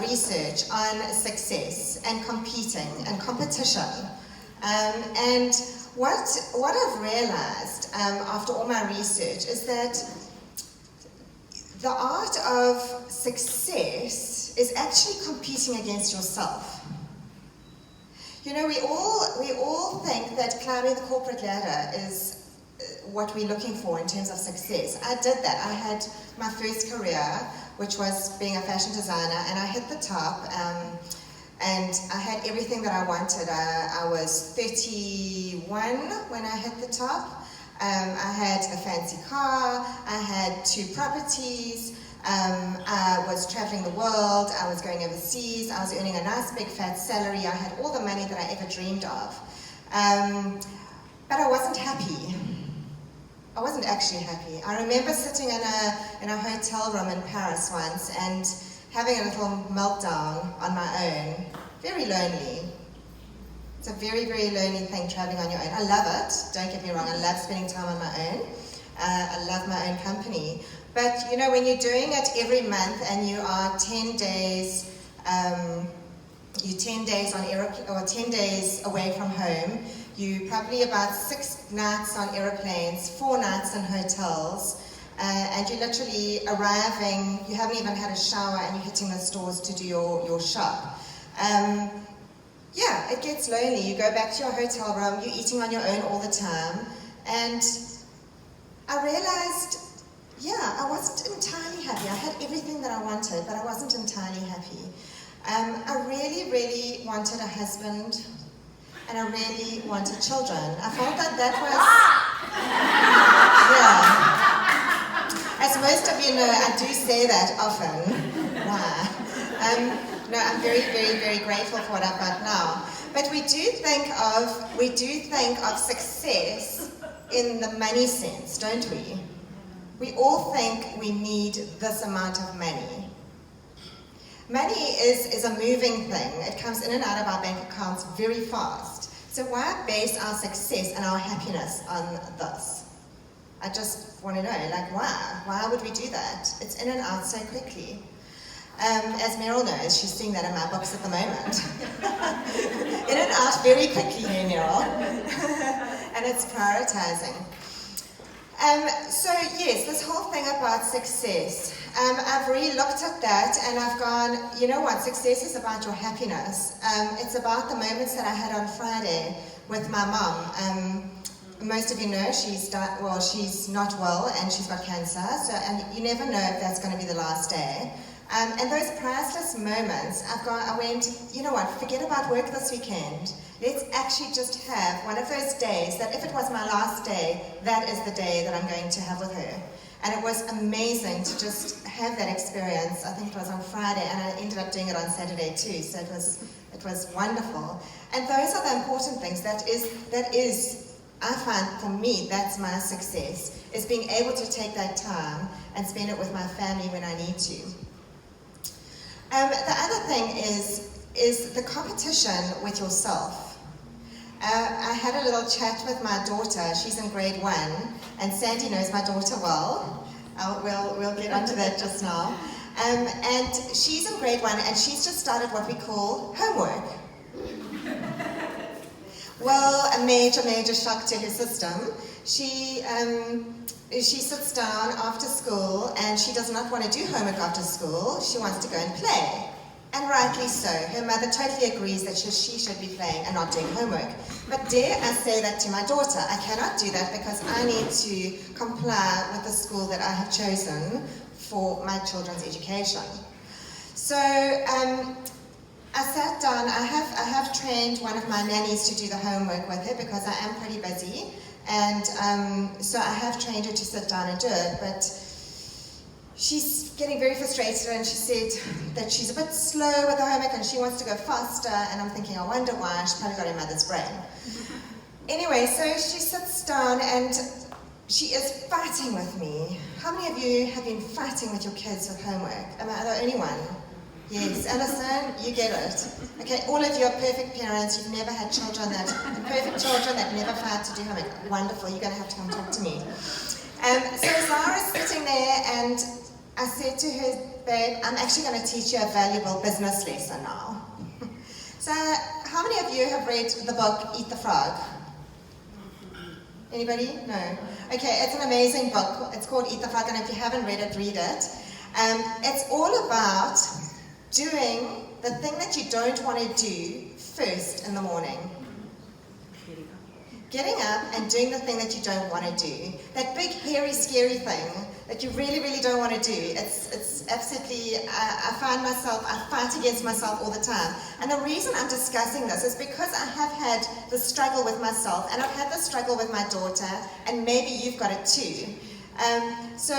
research on success and competing and competition. And what I've realized after all my research is that the art of success is actually competing against yourself. You know, we all think that climbing the corporate ladder is what we're looking for in terms of success. I did that. I had my first career, which was being a fashion designer, and I hit the top, and I had everything that I wanted. I was 31 when I hit the top. I had a fancy car, I had 2 properties, I was traveling the world, I was going overseas, I was earning a nice big fat salary, I had all the money that I ever dreamed of. But I wasn't happy. I wasn't actually happy. I remember sitting in a hotel room in Paris once and having a little meltdown on my own. Very lonely. It's a very, very lonely thing, traveling on your own. I love it, don't get me wrong. I love spending time on my own. I love my own company. But you know, when you're doing it every month and you are 10 days, you're 10 days on aeroplane, or 10 days away from home, you probably about 6 nights on aeroplanes, 4 nights in hotels, and you're literally arriving, you haven't even had a shower and you're hitting the stores to do your shop. Yeah, it gets lonely. You go back to your hotel room, you're eating on your own all the time, and I realized, yeah, I wasn't entirely happy. I had everything that I wanted, but I wasn't entirely happy. I really, really wanted a husband, and I really wanted children. I felt that was, yeah. As most of you know, I do say that often. Why? No, I'm very, very, very grateful for what I've got now. But we do think of success in the money sense, don't we? We all think we need this amount of money. Money is a moving thing. It comes in and out of our bank accounts very fast. So why base our success and our happiness on this? I just want to know, like, why? Why would we do that? It's in and out so quickly. As Meryl knows, she's seeing that in my books at the moment. In and out very quickly here, Meryl. And it's prioritizing. So yes, this whole thing about success, I've really looked at that and I've gone, you know what, success is about your happiness. It's about the moments that I had on Friday with my mom. Most of you know she's not well and she's got cancer, and you never know if that's going to be the last day. And those priceless moments, I went, you know what, forget about work this weekend. Let's actually just have one of those days that if it was my last day, that is the day that I'm going to have with her. And it was amazing to just have that experience. I think it was on Friday, and I ended up doing it on Saturday too, so it was wonderful. And those are the important things. That is, I find for me, that's my success, is being able to take that time and spend it with my family when I need to. The other thing is the competition with yourself. I had a little chat with my daughter. She's in grade 1, and Sandy knows my daughter well. We'll get onto that just now. And she's in grade 1, and she's just started what we call homework. Well, a major, major shock to her system. She sits down after school and she does not want to do homework after school. She wants to go and play. And rightly so. Her mother totally agrees that she should be playing and not doing homework. But dare I say that to my daughter? I cannot do that because I need to comply with the school that I have chosen for my children's education. So I sat down. I have trained one of my nannies to do the homework with her because I am pretty busy. And so I have trained her to sit down and do it, but she's getting very frustrated, and she said that she's a bit slow with the homework and she wants to go faster, and I'm thinking, I wonder why. She's probably got her mother's brain. Anyway, so she sits down and she is fighting with me. How many of you have been fighting with your kids with homework? Am I the only one? Yes, Alison, you get it. Okay, all of you are perfect parents. You've never had perfect children that never fight to do homework. Wonderful, you're going to have to come talk to me. So Zara's sitting there, and I said to her, babe, I'm actually going to teach you a valuable business lesson now. So, how many of you have read the book Eat the Frog? Anybody? No. Okay, it's an amazing book. It's called Eat the Frog, and if you haven't read it, read it. It's all about doing the thing that you don't want to do first in the morning. Getting up and doing the thing that you don't want to do. That big, hairy, scary thing that you really, really don't want to do. It's absolutely, I fight against myself all the time. And the reason I'm discussing this is because I have had the struggle with myself, and I've had the struggle with my daughter, and maybe you've got it too. So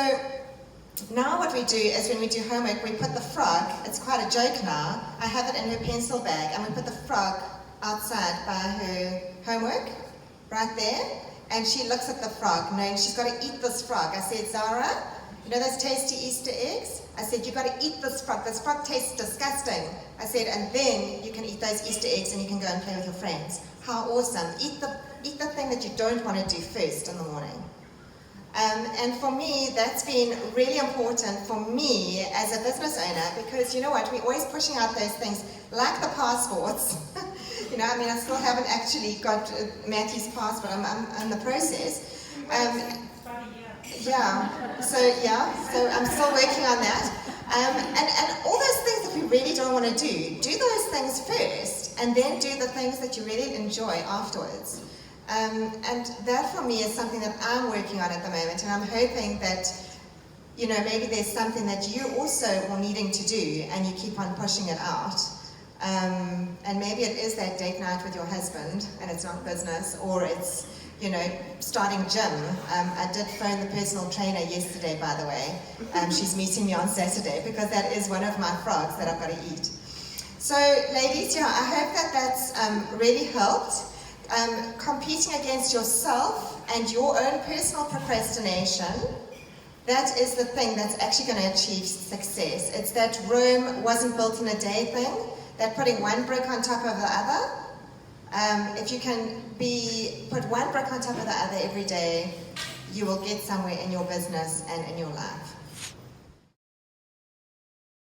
now what we do is when we do homework, we put the frog, it's quite a joke now, I have it in her pencil bag, and we put the frog outside by her homework, right there, and she looks at the frog, knowing she's got to eat this frog. I said, Zara, you know those tasty Easter eggs? I said, you've got to eat this frog tastes disgusting. I said, and then you can eat those Easter eggs and you can go and play with your friends. How awesome. Eat the thing that you don't want to do first in the morning. And for me, that's been really important for me as a business owner, because you know what, we're always pushing out those things, like the passports. You know, I mean, I still haven't actually got Matthew's passport, I'm in the process. So I'm still working on that. And all those things that we really don't want to do those things first, and then do the things that you really enjoy afterwards. And that for me is something that I'm working on at the moment, and I'm hoping that, you know, maybe there's something that you also are needing to do and you keep on pushing it out. And maybe it is that date night with your husband and it's not business, or it's, you know, starting gym. I did phone the personal trainer yesterday, by the way. She's meeting me on Saturday because that is one of my frogs that I've got to eat. So ladies, yeah, I hope that that's really helped. Competing against yourself and your own personal procrastination, that is the thing that's actually going to achieve success. It's that Rome wasn't built in a day thing, that putting one brick on top of the other. If you can put one brick on top of the other every day, you will get somewhere in your business and in your life.